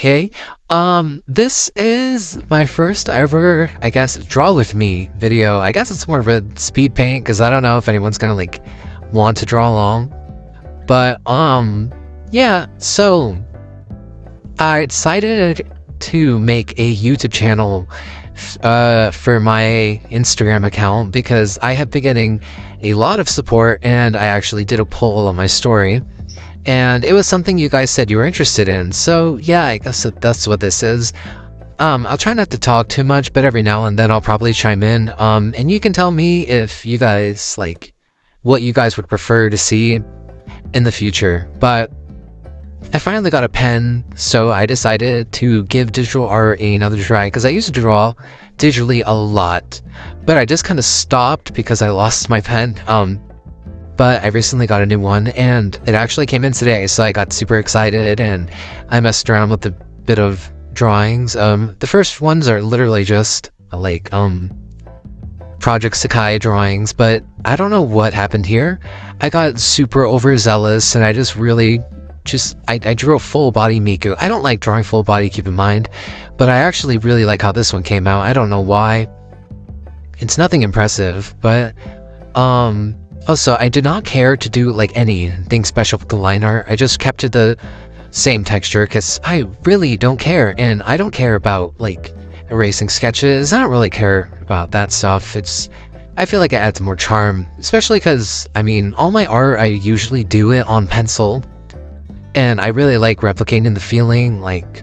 Hey, this is my first ever, I guess, draw with me video. I guess it's more of a speed paint because I don't know if anyone's gonna like want to draw along. But yeah. So I decided to make a YouTube channel, for my Instagram account because I have been getting a lot of support, and I actually did a poll on my story. And it was something you guys said you were interested in. So yeah, I guess that's what this is. I'll try not to talk too much, but every now and then I'll probably chime in. And you can tell me if you guys like what you guys would prefer to see in the future. But I finally got a pen, so I decided to give digital art another try because I used to draw digitally a lot, but I just kind of stopped because I lost my pen. But I recently got a new one, and it actually came in today, so I got super excited, and I messed around with a bit of drawings. The first ones are literally just like Project Sakai drawings, but I don't know what happened here. I got super overzealous, and I just really I drew a full body Miku. I don't like drawing full body, keep in mind, but I actually really like how this one came out. I don't know why. It's nothing impressive, but also, I did not care to do like anything special with the line art. I just kept it the same texture because I really don't care, and I don't care about like erasing sketches. I don't really care about that stuff. I feel like it adds more charm, especially because I mean, all my art I usually do it on pencil, and I really like replicating the feeling. Like,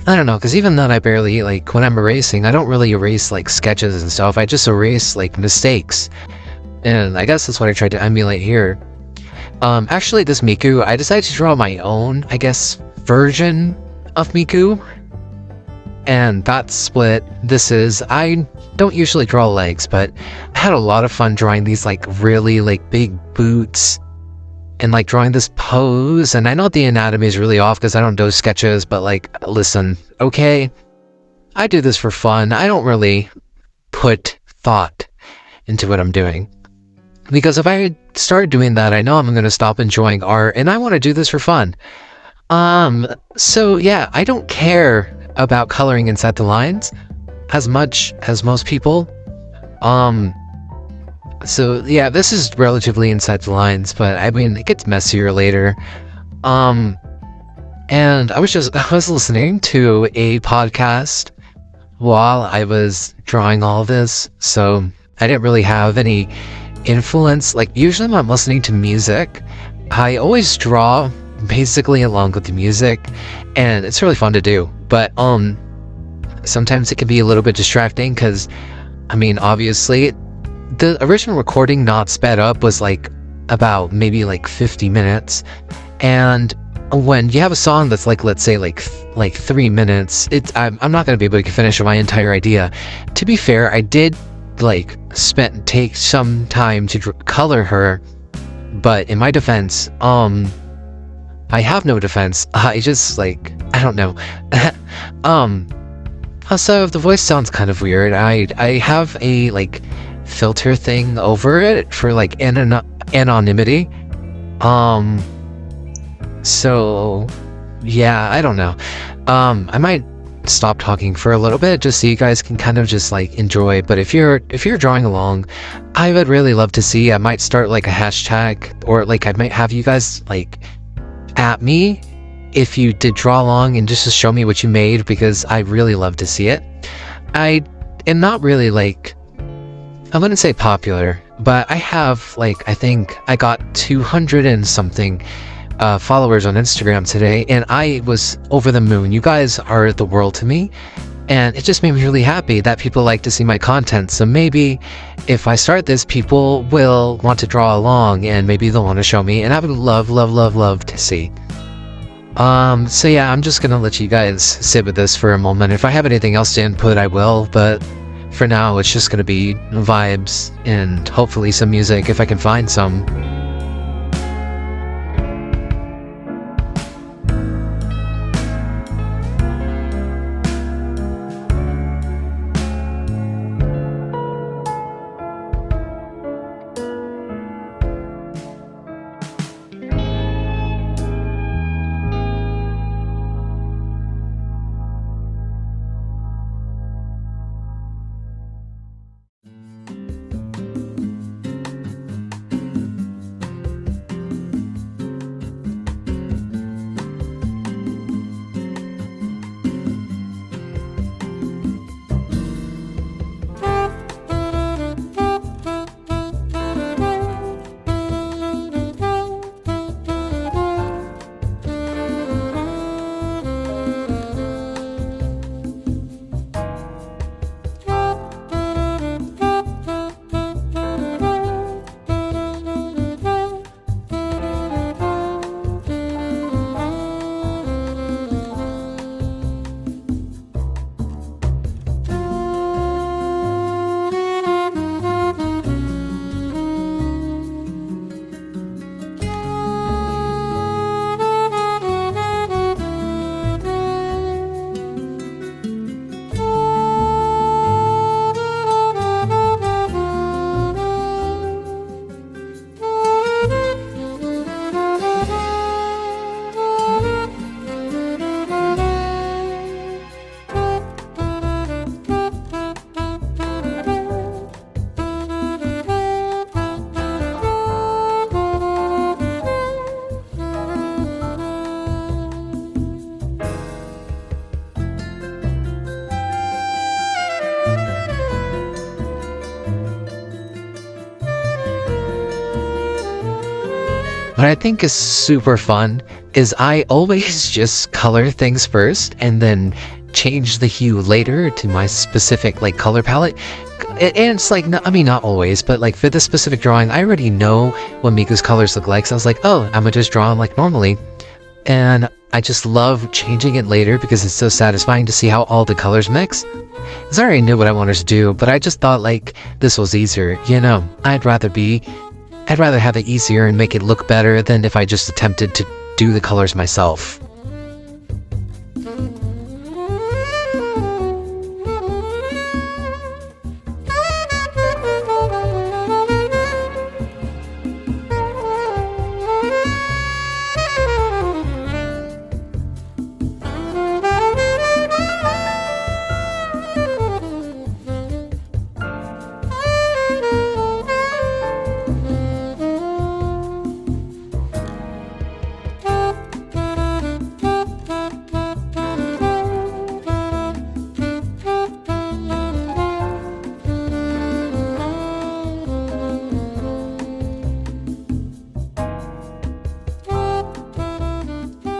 I don't know, because even then I barely like when I'm erasing, I don't really erase like sketches and stuff. I just erase like mistakes. And I guess that's what I tried to emulate here. Actually, this Miku, I decided to draw my own, I guess, version of Miku. And that's what this is. I don't usually draw legs, but I had a lot of fun drawing these, like, really, like, big boots. And, like, drawing this pose. And I know the anatomy is really off because I don't do sketches, but, like, listen, okay? I do this for fun. I don't really put thought into what I'm doing. Because if I start doing that, I know I'm going to stop enjoying art, and I want to do this for fun. So yeah, I don't care about coloring inside the lines as much as most people. So yeah, this is relatively inside the lines, but I mean, it gets messier later. And I was listening to a podcast while I was drawing all of this, so I didn't really have any influence. Like, usually when I'm listening to music, I always draw basically along with the music, and it's really fun to do. But sometimes it can be a little bit distracting because I mean, obviously the original recording not sped up was like about maybe like 50 minutes, and when you have a song that's like, let's say like 3 minutes, I'm not going to be able to finish my entire idea. To be fair, I did like take some time to color her, but in my defense, I have no defense. I just like, I don't know. Also, the voice sounds kind of weird. I have a like filter thing over it for like anonymity. So yeah, I don't know. I might stop talking for a little bit just so you guys can kind of just like enjoy. But if you're drawing along, I would really love to see. I might start like a hashtag, or like I might have you guys like at me if you did draw along and just to show me what you made, because I really love to see it. I am not really like, I wouldn't say popular, but I have like, I think I got 200 and something followers on Instagram today, and I was over the moon. You guys are the world to me, and it just made me really happy that people like to see my content. So maybe if I start this, people will want to draw along, and maybe they'll want to show me, and I would love to see. So yeah, I'm just gonna let you guys sit with this for a moment. If I have anything else to input, I will, but for now it's just gonna be vibes and hopefully some music if I can find some. what I think is super fun is I always just color things first and then change the hue later to my specific like color palette. And it's like, I mean, not always, but like for this specific drawing, I already know what Miku's colors look like. So I was like, oh, I'm gonna just draw them like normally. And I just love changing it later because it's so satisfying to see how all the colors mix. Because I already knew what I wanted to do, but I just thought like this was easier. You know, I'd rather have it easier and make it look better than if I just attempted to do the colors myself.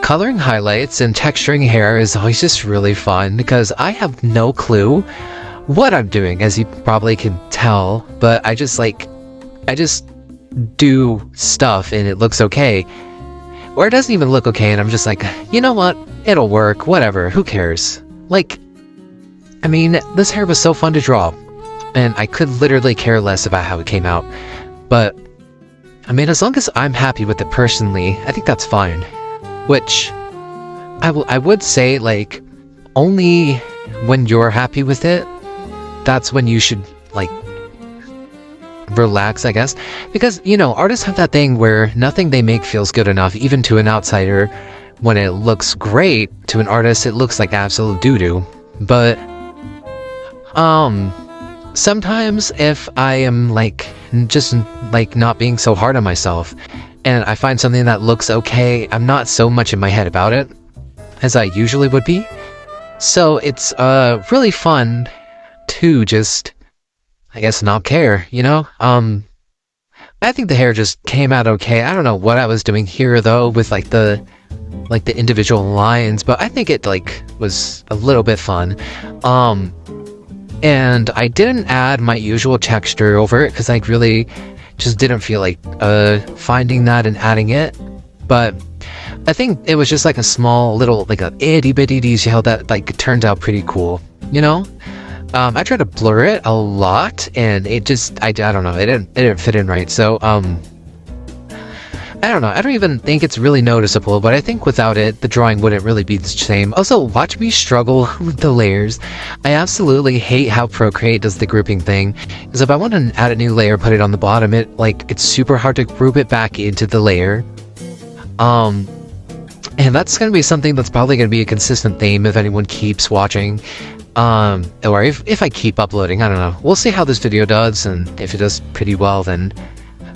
Coloring highlights and texturing hair is always just really fun because I have no clue what I'm doing, as you probably can tell, but I just do stuff and it looks okay. Or it doesn't even look okay and I'm just like, you know what? It'll work, whatever, who cares? Like, I mean, this hair was so fun to draw and I could literally care less about how it came out. But, I mean, as long as I'm happy with it personally, I think that's fine. Which, I would say, like, only when you're happy with it, that's when you should, like, relax, I guess. Because, you know, artists have that thing where nothing they make feels good enough, even to an outsider. When it looks great, to an artist, it looks like absolute doo-doo. But, sometimes if I am, like, just, like, not being so hard on myself, and I find something that looks okay, I'm not so much in my head about it as I usually would be. So it's really fun to just, I guess, not care, you know? I think the hair just came out okay. I don't know what I was doing here though with like the individual lines, but I think it like was a little bit fun. And I didn't add my usual texture over it because I really just didn't feel like finding that and adding it. But I think it was just like a small little, like a itty bitty detail that like turned out pretty cool, you know? I tried to blur it a lot and it just, I don't know, it didn't fit in right. So, I don't know, I don't even think it's really noticeable, but I think without it, the drawing wouldn't really be the same. Also, watch me struggle with the layers. I absolutely hate how Procreate does the grouping thing, because if I want to add a new layer, put it on the bottom, it's super hard to group it back into the layer. And that's going to be something that's probably going to be a consistent theme if anyone keeps watching. Or if I keep uploading, I don't know. We'll see how this video does, and if it does pretty well, then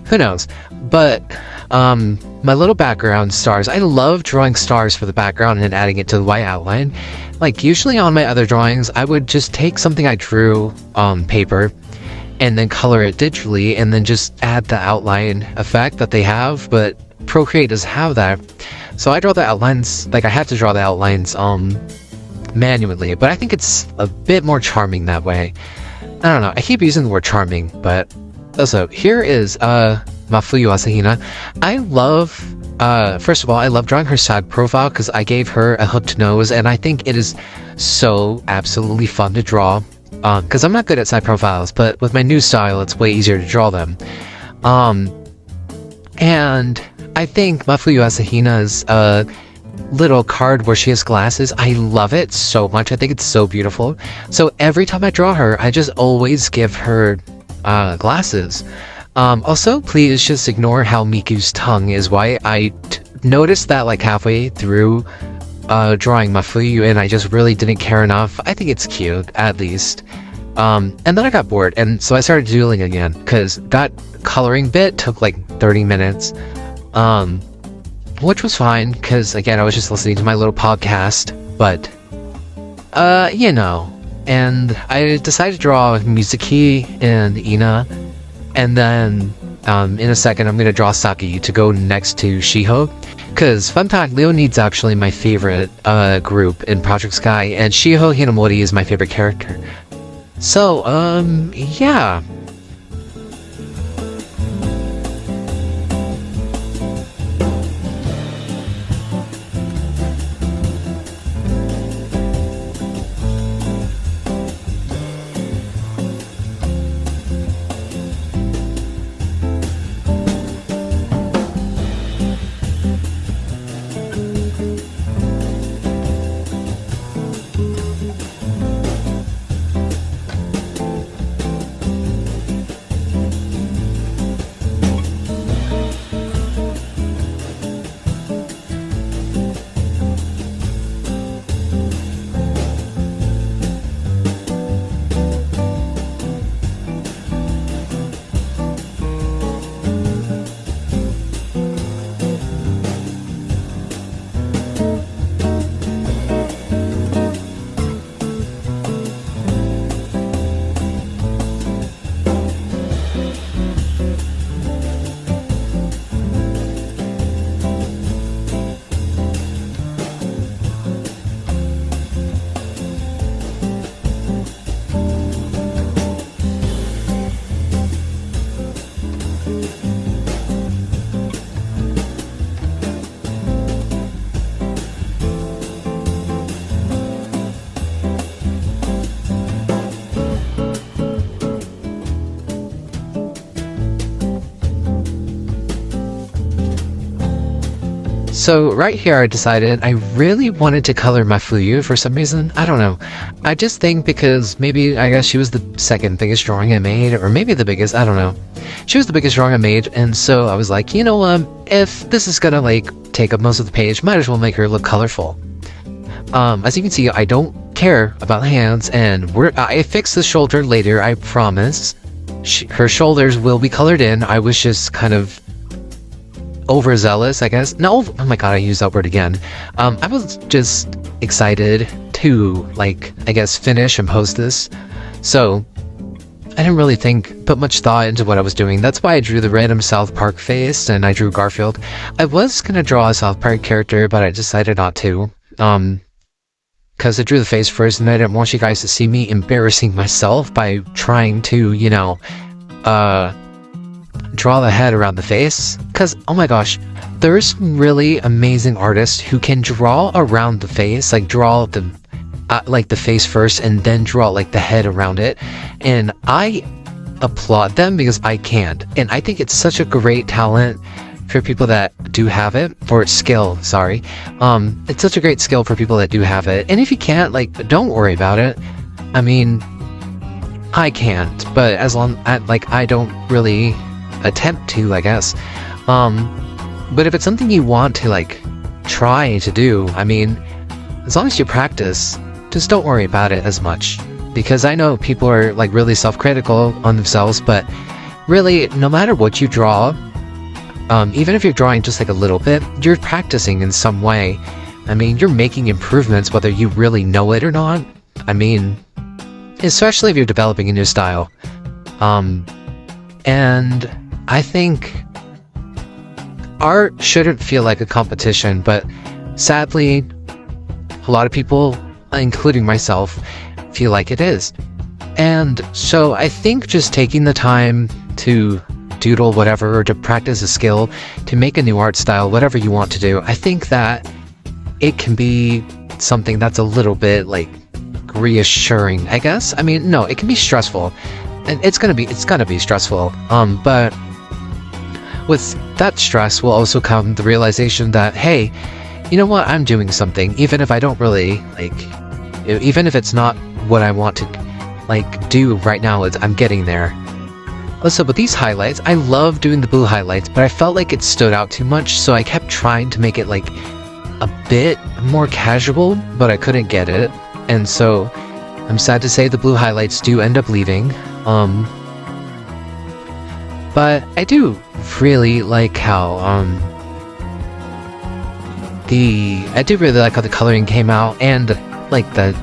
who knows. But, my little background stars, I love drawing stars for the background and adding it to the white outline. Like, usually on my other drawings, I would just take something I drew on paper and then color it digitally and then just add the outline effect that they have, but Procreate doesn't have that. So I draw the outlines, like I have to draw the outlines manually, but I think it's a bit more charming that way. I don't know, I keep using the word charming, but also, here is Mafuyu Asahina. I love, first of all, I love drawing her side profile because I gave her a hooked nose, and I think it is so absolutely fun to draw. Because I'm not good at side profiles, but with my new style, it's way easier to draw them. And I think Mafuyu Asahina's little card where she has glasses, I love it so much. I think it's so beautiful. So every time I draw her, I just always give her glasses. Also, please just ignore how Miku's tongue is white. I noticed that like halfway through drawing Mafuyu, and I just really didn't care enough. I think it's cute, at least. And then I got bored, and so I started doodling again, because that coloring bit took like 30 minutes. Which was fine, because again, I was just listening to my little podcast, but, you know. And I decided to draw Mizuki and Ina, and then In a second, I'm gonna draw Saki to go next to Shiho. Because, fun fact, Leonid's actually my favorite group in Project Sky, and Shiho Hinamori is my favorite character. So, yeah. So right here I decided I really wanted to color my Fuyu for some reason. I don't know. I just think because maybe, I guess she was the second biggest drawing I made, or maybe the biggest, I don't know. She was the biggest drawing I made, and so I was like, you know, if this is gonna like take up most of the page, might as well make her look colorful. As you can see, I don't care about the hands, and I fix the shoulder later, I promise. Her shoulders will be colored in. I was just kind of overzealous, I guess. No, oh my god, I used that word again. I was just excited to, like, I guess, finish and post this. So, I didn't really put much thought into what I was doing. That's why I drew the random South Park face, and I drew Garfield. I was gonna draw a South Park character, but I decided not to. Because I drew the face first, and I didn't want you guys to see me embarrassing myself by trying to, you know, draw the head around the face. Because, oh my gosh, there's some really amazing artists who can draw around the face, like draw the like the face first and then draw like the head around it, and I applaud them because I can't. And I think it's such a great talent for people that do have it, or skill, sorry. It's such a great skill for people that do have it, and if you can't, like, don't worry about it. I mean, I can't, but as long as, like, I don't really attempt to, I guess. But if it's something you want to, like, try to do, I mean, as long as you practice, just don't worry about it as much. Because I know people are, like, really self-critical on themselves, but really, no matter what you draw, even if you're drawing just like a little bit, you're practicing in some way. I mean, you're making improvements whether you really know it or not. I mean, especially if you're developing a new style. And I think art shouldn't feel like a competition, but sadly, a lot of people, including myself, feel like it is. And so I think just taking the time to doodle whatever, or to practice a skill, to make a new art style, whatever you want to do, I think that it can be something that's a little bit, like, reassuring, I guess. I mean, no, it can be stressful, and it's gonna be stressful, but with that stress will also come the realization that, hey, you know what, I'm doing something, even if I don't really, like, even if it's not what I want to, like, do right now, I'm getting there. Also, with these highlights, I love doing the blue highlights, but I felt like it stood out too much, so I kept trying to make it, like, a bit more casual, but I couldn't get it. And so, I'm sad to say the blue highlights do end up leaving. But I do really like how, I do really like how the coloring came out, and, like, the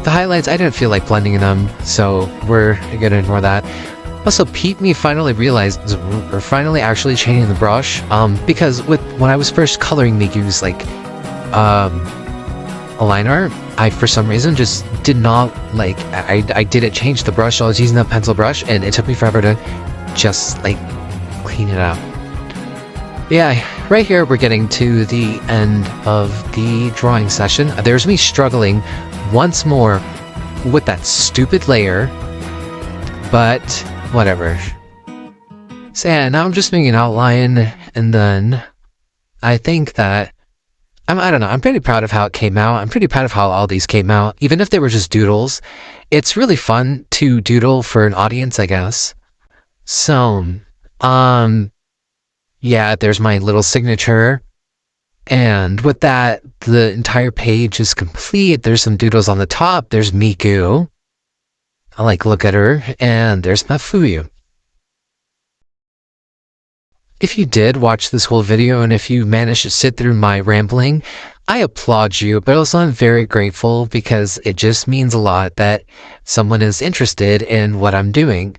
highlights, I didn't feel like blending in them, so we're gonna ignore that. Also, Pete me finally realized, or finally actually changing the brush, because when I was first coloring Miku's, like, a line art, I, for some reason, just did not, like, I didn't change the brush. I was using that pencil brush, and it took me forever to just, like, clean it out. Yeah, right here we're getting to the end of the drawing session. There's me struggling once more with that stupid layer, but whatever. So yeah, now I'm just making an outline, and then I think that I don't know, I'm pretty proud of how it came out. I'm pretty proud of how all these came out, even if they were just doodles. It's really fun to doodle for an audience, I guess. So, yeah, there's my little signature. And with that, the entire page is complete. There's some doodles on the top. There's Miku. I like look at her. And there's Mafuyu. If you did watch this whole video and if you managed to sit through my rambling, I applaud you, but also I'm very grateful because it just means a lot that someone is interested in what I'm doing.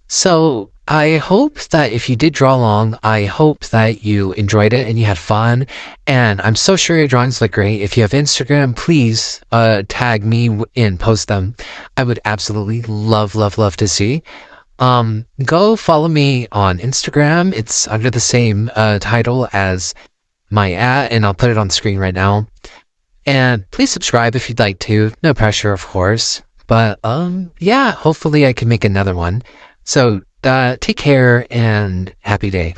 So I hope that if you did draw along, I hope that you enjoyed it and you had fun. And I'm so sure your drawings look great. If you have Instagram, please tag me and post them. I would absolutely love to see. Go follow me on Instagram. It's under the same title as my and I'll put it on the screen right now. And please subscribe if you'd like to. No pressure, of course. But yeah, hopefully I can make another one. So take care and happy day.